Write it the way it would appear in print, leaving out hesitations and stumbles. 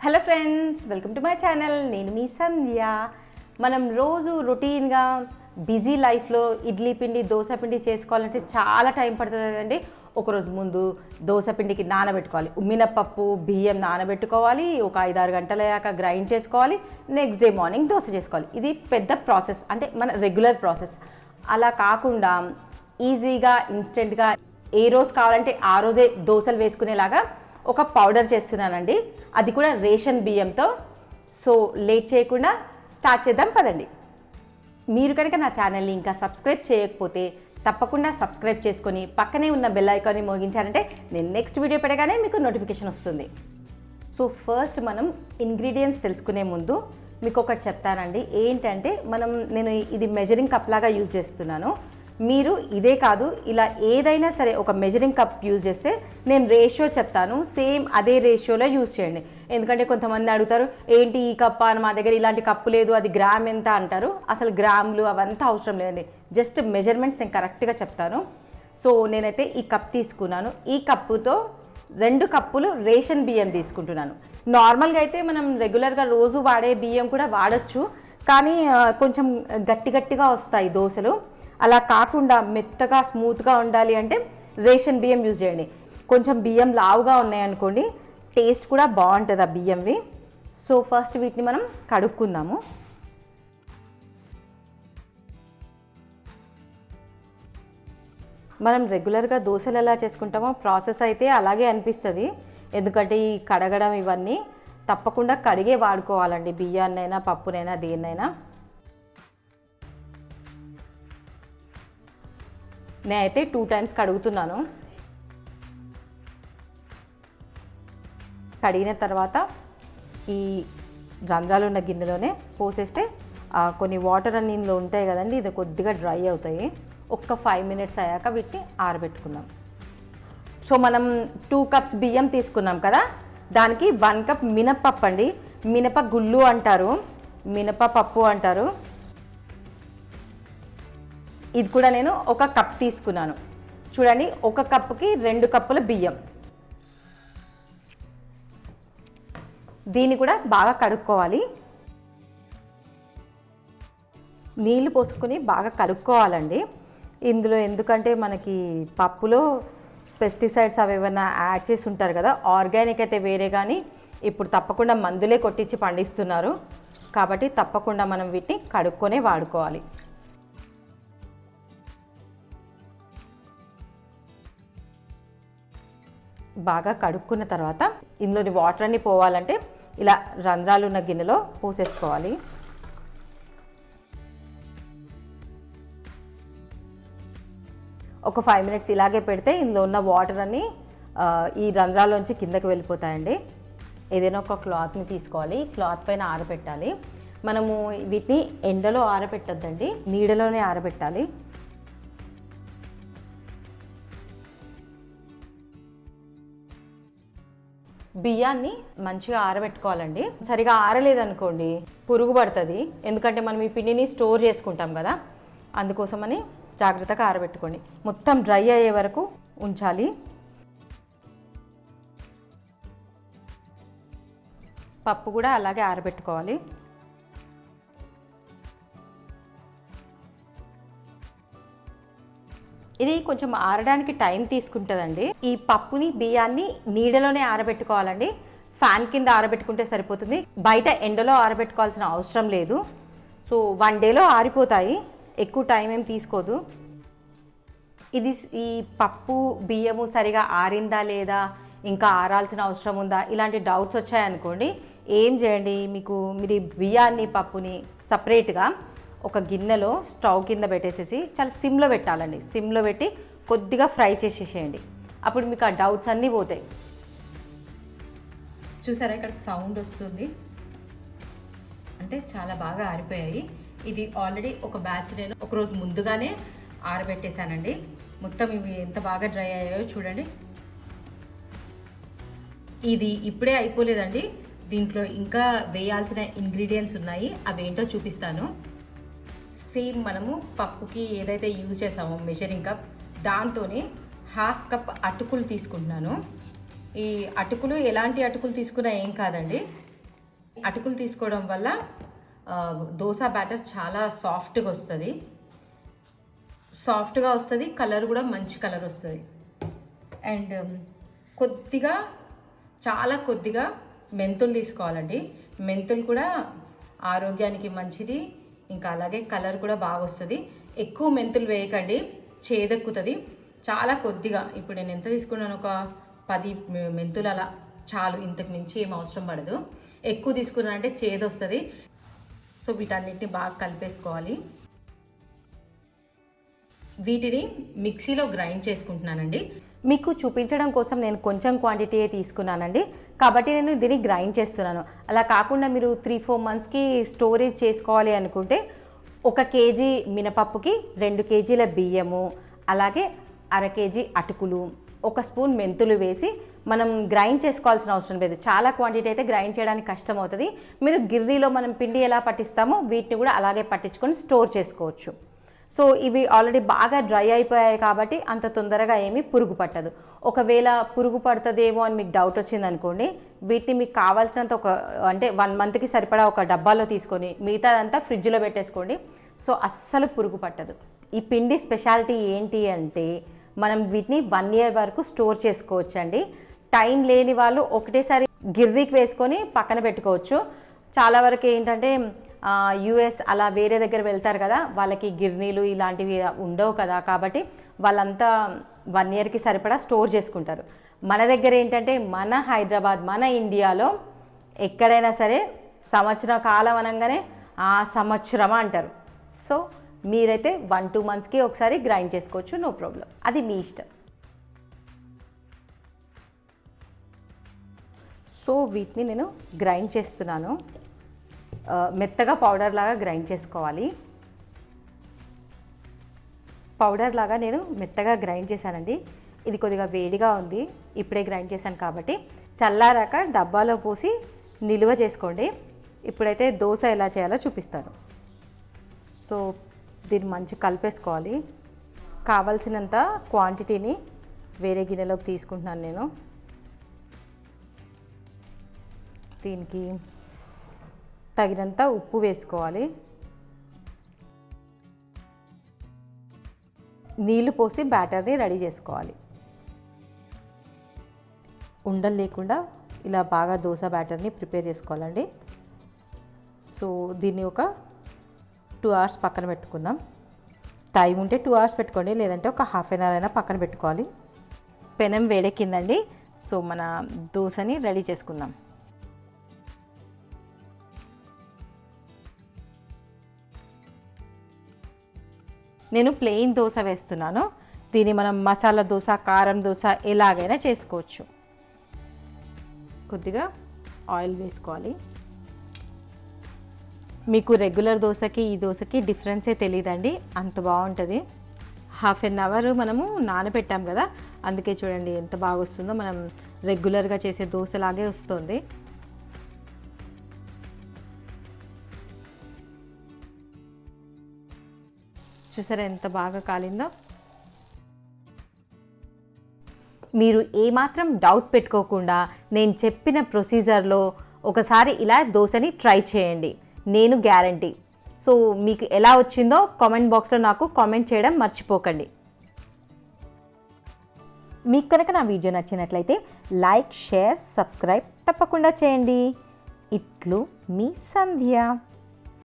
Hello friends, welcome to my channel. నేను మీ సంధ్య. మనం రోజు రొటీన్గా బిజీ లైఫ్లో ఇడ్లీ పిండి దోశ పిండి చేసుకోవాలంటే చాలా టైం పడుతుంది కదండి. ఒకరోజు ముందు దోశ పిండికి నానబెట్టుకోవాలి, మినపప్పు బియ్యం నానబెట్టుకోవాలి, ఒక 5-6 గంటల అయ్యాక గ్రైండ్ చేసుకోవాలి, నెక్స్ట్ డే మార్నింగ్ దోశ చేసుకోవాలి. ఇది పెద్ద ప్రాసెస్, అంటే మన రెగ్యులర్ ప్రాసెస్. అలా కాకుండా ఈజీగా ఇన్స్టెంట్గా ఏ రోజు కావాలంటే ఆ రోజే దోశలు వేసుకునేలాగా ఒక పౌడర్ చేస్తున్నానండి. అది కూడా రేషన్ బియ్యంతో. సో లేట్ చేయకుండా స్టార్ట్ చేద్దాం పదండి. మీరు కనుక నా ఛానల్ని ఇంకా సబ్స్క్రైబ్ చేయకపోతే తప్పకుండా సబ్స్క్రైబ్ చేసుకొని పక్కనే ఉన్న బెల్ ఐకాన్ని మోగించారంటే నేను నెక్స్ట్ వీడియో పెట్టగానే మీకు నోటిఫికేషన్ వస్తుంది. సో ఫస్ట్ మనం ఇంగ్రీడియంట్స్ తెలుసుకునే ముందు మీకు ఒకటి చెప్తానండి. ఏంటంటే నేను ఇది మెజరింగ్ కప్ లాగా యూజ్ చేస్తున్నాను. మీరు ఇదే కాదు, ఇలా ఏదైనా సరే ఒక మెజరింగ్ కప్ యూజ్ చేస్తే నేను రేషియో చెప్తాను, సేమ్ అదే రేషియోలో యూజ్ చేయండి. ఎందుకంటే కొంతమంది అడుగుతారు, ఏంటి ఈ కప్ అని, మా దగ్గర ఇలాంటి కప్పు లేదు, అది గ్రామ్ ఎంత అంటారు. అసలు గ్రాములు అవంతా అవసరం లేదండి, జస్ట్ మెజర్మెంట్స్ నేను కరెక్ట్గా చెప్తాను. సో నేనైతే ఈ కప్ తీసుకున్నాను. ఈ కప్పుతో 2 కప్పులు రేషన్ బియ్యం తీసుకుంటున్నాను. నార్మల్గా అయితే మనం రెగ్యులర్గా రోజు వాడే బియ్యం కూడా వాడచ్చు, కానీ కొంచెం గట్టిగా వస్తాయి దోశలు. అలా కాకుండా మెత్తగా స్మూత్గా ఉండాలి అంటే రేషన్ బియ్యం యూజ్ చేయండి. కొంచెం బియ్యం లావుగా ఉన్నాయనుకోండి, టేస్ట్ కూడా బాగుంటుంది ఆ బియ్యంవి. సో ఫస్ట్ వీటిని మనం కడుక్కుందాము. మనం రెగ్యులర్గా దోశలు ఎలా చేసుకుంటామో ప్రాసెస్ అయితే అలాగే అనిపిస్తుంది. ఎందుకంటే ఈ కడగడం ఇవన్నీ తప్పకుండా కడిగే వాడుకోవాలండి, బియ్యాన్నైనా పప్పునైనా దేన్నైనా. నేనైతే 2 టైమ్స్ కడుగుతున్నాను. కడిగిన తర్వాత ఈ రంధ్రాలు ఉన్న గిన్నెలోనే పోసేస్తే కొన్ని వాటర్ అన్ని ఇందులో ఉంటాయి కదండి, ఇది కొద్దిగా డ్రై అవుతాయి. ఒక్క 5 మినిట్స్ అయ్యాక వీటిని ఆరబెట్టుకుందాం. సో మనం 2 కప్స్ బియ్యం తీసుకున్నాం కదా, దానికి 1 కప్ మినపప్పు అండి. మినప గుళ్ళు అంటారు, మినపప్పు అంటారు. ఇది కూడా నేను 1 కప్ తీసుకున్నాను. చూడండి, 1 కప్పుకి 2 కప్పుల బియ్యం. దీన్ని కూడా బాగా కడుక్కోవాలి. నీళ్ళు పోసుకొని బాగా కలుపుకోవాలండి ఇందులో. ఎందుకంటే మనకి పప్పులో పెస్టిసైడ్స్ అవి ఏమైనా యాడ్ చేసి ఉంటారు కదా. ఆర్గానిక్ అయితే వేరే, కానీ ఇప్పుడు తప్పకుండా మందులే కొట్టించి పండిస్తున్నారు కాబట్టి తప్పకుండా మనం వీటిని కడుక్కొనే వాడుకోవాలి. బాగా కడుక్కున్న తర్వాత ఇందులోని వాటర్ అన్నీ పోవాలంటే ఇలా రంధ్రాలు ఉన్న గిన్నెలో పోసేసుకోవాలి. ఒక 5 మినిట్స్ ఇలాగే పెడితే ఇందులో ఉన్న వాటర్ అన్నీ ఈ రంధ్రాల్లోంచి కిందకి వెళ్ళిపోతాయండి. ఏదైనా ఒక క్లాత్ని తీసుకోవాలి, క్లాత్ పైన ఆరబెట్టాలి. మనము వీటిని ఎండలో ఆరబెట్టద్దండి, నీడలోనే ఆరబెట్టాలి. బియ్యాన్ని మంచిగా ఆరబెట్టుకోవాలండి. సరిగా ఆరలేదనుకోండి పురుగు పడుతుంది. ఎందుకంటే మనం ఈ పిండిని స్టోర్ చేసుకుంటాం కదా, అందుకోసమని జాగ్రత్తగా ఆరబెట్టుకోండి. మొత్తం డ్రై అయ్యే వరకు ఉంచాలి. పప్పు కూడా అలాగే ఆరబెట్టుకోవాలి. ఇది కొంచెం ఆరడానికి టైం తీసుకుంటుందండి. ఈ పప్పుని బియ్యాన్ని నీడలోనే ఆరబెట్టుకోవాలండి. ఫ్యాన్ కింద ఆరబెట్టుకుంటే సరిపోతుంది, బయట ఎండలో ఆరబెట్టుకోవాల్సిన అవసరం లేదు. సో 1 డేలో ఆరిపోతాయి, ఎక్కువ టైం ఏం తీసుకోదు. ఈ పప్పు బియ్యము సరిగా ఆరిందా లేదా, ఇంకా ఆరాల్సిన అవసరం ఉందా, ఇలాంటి డౌట్స్ వచ్చాయనుకోండి, ఏం చేయండి, మీరు ఈ బియ్యాన్ని పప్పుని సపరేట్గా ఒక గిన్నెలో స్టవ్ కింద పెట్టేసేసి చాలా సిమ్లో పెట్టాలండి. సిమ్లో పెట్టి కొద్దిగా ఫ్రై చేసేసేయండి. అప్పుడు మీకు ఆ డౌట్స్ అన్నీ పోతాయి. చూసారా, ఇక్కడ సౌండ్ వస్తుంది అంటే చాలా బాగా ఆరిపోయాయి. ఇది ఆల్రెడీ ఒక బ్యాచ్ నేను ఒకరోజు ముందుగానే ఆరబెట్టేశానండి. మొత్తం ఇవి ఎంత బాగా డ్రై అయ్యాయో చూడండి. ఇది ఇప్పుడే అయిపోలేదండి, దీంట్లో ఇంకా వేయాల్సిన ఇంగ్రీడియంట్స్ ఉన్నాయి, అవేంటో చూపిస్తాను. సేమ్ మనము పప్పుకి ఏదైతే యూజ్ చేసామో మెజరింగ్ కప్, దాంతోనే 1/2 కప్ అటుకులు తీసుకుంటున్నాను. ఈ అటుకులు ఎలాంటి అటుకులు తీసుకున్నా ఏం కాదండి, అటుకులు తీసుకోవడం వల్ల దోశ బ్యాటర్ చాలా సాఫ్ట్గా వస్తుంది, కలర్ కూడా మంచి కలర్ వస్తుంది. అండ్ చాలా కొద్దిగా మెంతులు తీసుకోవాలండి. మెంతులు కూడా ఆరోగ్యానికి మంచిది, ఇంకా అలాగే కలర్ కూడా బాగా వస్తుంది. ఎక్కువ మెంతులు వేయకండి, చేదెక్కుతుంది. చాలా కొద్దిగా, ఇప్పుడు నేను ఎంత తీసుకున్నాను, ఒక 10 మెంతులు అలా చాలు, ఇంతకు మించి ఏం అవసరం పడదు. ఎక్కువ తీసుకున్నానంటే చేదు వస్తుంది. సో వీటన్నిటిని బాగా కలిపేసుకోవాలి. వీటిని మిక్సీలో గ్రైండ్ చేసుకుంటున్నానండి. మీకు చూపించడం కోసం నేను కొంచెం క్వాంటిటీ తీసుకున్నానండి, కాబట్టి నేను దీన్ని గ్రైండ్ చేస్తున్నాను. అలా కాకుండా మీరు 3-4 మంత్స్కి స్టోరేజ్ చేసుకోవాలి అనుకుంటే 1 కేజీ మినపప్పుకి 2 కేజీల బియ్యము, అలాగే 1/2 కేజీ అటుకులు, 1 స్పూన్ మెంతులు వేసి మనం గ్రైండ్ చేసుకోవాల్సిన అవసరం లేదు. చాలా క్వాంటిటీ అయితే గ్రైండ్ చేయడానికి కష్టం అవుతుంది. మీరు గిర్నీలో మనం పిండి ఎలా పట్టిస్తామో వీటిని కూడా అలాగే పట్టించుకొని స్టోర్ చేసుకోవచ్చు. సో ఇవి ఆల్రెడీ బాగా డ్రై అయిపోయాయి కాబట్టి అంత తొందరగా ఏమీ పురుగు పట్టదు. ఒకవేళ పురుగు పడుతుందేమో అని మీకు డౌట్ వచ్చిందనుకోండి, వీటిని మీకు కావాల్సినంత 1 మంత్కి సరిపడా ఒక డబ్బాలో తీసుకొని మిగతాదంతా ఫ్రిడ్జ్లో పెట్టేసుకోండి. సో అస్సలు పురుగు పట్టదు. ఈ పిండి స్పెషాలిటీ ఏంటి అంటే మనం వీటిని 1 ఇయర్ వరకు స్టోర్ చేసుకోవచ్చండి. టైం లేని వాళ్ళు ఒకటేసారి గిర్రీకి వేసుకొని పక్కన పెట్టుకోవచ్చు. చాలా వరకు ఏంటంటే యుఎస్ అలా వేరే దగ్గర వెళ్తారు కదా, వాళ్ళకి గిర్నీలు ఇలాంటివి ఉండవు కదా, కాబట్టి వాళ్ళంతా 1 ఇయర్కి సరిపడా స్టోర్ చేసుకుంటారు. మన దగ్గర ఏంటంటే మన హైదరాబాద్, మన ఇండియాలో ఎక్కడైనా సరే సంవత్సర కాలం అనగానే సంవత్సరం అంటారు. సో మీరైతే 1-2 మంత్స్కి ఒకసారి గ్రైండ్ చేసుకోవచ్చు, నో ప్రాబ్లం, అది మీ ఇష్టం. సో వీటిని నేను గ్రైండ్ చేస్తున్నాను. మెత్తగా పౌడర్ లాగా గ్రైండ్ చేసుకోవాలి. పౌడర్ లాగా నేను మెత్తగా గ్రైండ్ చేశానండి. ఇది కొద్దిగా వేడిగా ఉంది, ఇప్పుడే గ్రైండ్ చేశాను కాబట్టి. చల్లారాక డబ్బాలో పోసి నిల్వ చేసుకోండి. ఇప్పుడైతే దోశ ఎలా చేయాలో చూపిస్తాను. సో దీన్ని మంచిగా కలిపేసుకోవాలి. కావలసినంత క్వాంటిటీని వేరే గిన్నెలోకి తీసుకుంటున్నాను నేను. దీనికి తగినంత ఉప్పు వేసుకోవాలి. నీళ్లు పోసి బ్యాటర్ని రెడీ చేసుకోవాలి. ఉండలు లేకుండా ఇలా బాగా దోశ బ్యాటర్ని ప్రిపేర్ చేసుకోవాలండి. సో దీన్ని ఒక 2 అవర్స్ పక్కన పెట్టుకుందాం. టైం ఉంటే 2 అవర్స్ పెట్టుకోండి, లేదంటే ఒక హాఫ్ అన్ అవర్ అయినా పక్కన పెట్టుకోవాలి. పెనం వేడెక్కిందండి. సో మన దోశని రెడీ చేసుకుందాం. నేను ప్లెయిన్ దోశ వేస్తున్నాను. దీన్ని మనం మసాలా దోశ, కారం దోశ ఎలాగైనా చేసుకోవచ్చు. కొద్దిగా ఆయిల్ వేసుకోవాలి. మీకు రెగ్యులర్ దోశకి ఈ దోశకి డిఫరెన్సే తెలియదండి, అంత బాగుంటుంది. హాఫ్ అన్ అవర్ మనము నానబెట్టాం కదా, అందుకే చూడండి ఎంత బాగా వస్తుందో. మనం రెగ్యులర్గా చేసే దోశలాగే వస్తుంది. చూసారా ఎంత బాగా కాలిందో. మీరు ఏమాత్రం డౌట్ పెట్టుకోకుండా నేను చెప్పిన ప్రొసీజర్లో ఒకసారి ఇలా దోశని ట్రై చేయండి, నేను గ్యారంటీ. సో మీకు ఎలా వచ్చిందో కామెంట్ బాక్స్లో నాకు కామెంట్ చేయడం మర్చిపోకండి. మీకు కనుక నా వీడియో నచ్చినట్లయితే లైక్, షేర్, సబ్స్క్రైబ్ తప్పకుండా చేయండి. ఇట్లు మీ సంధ్య.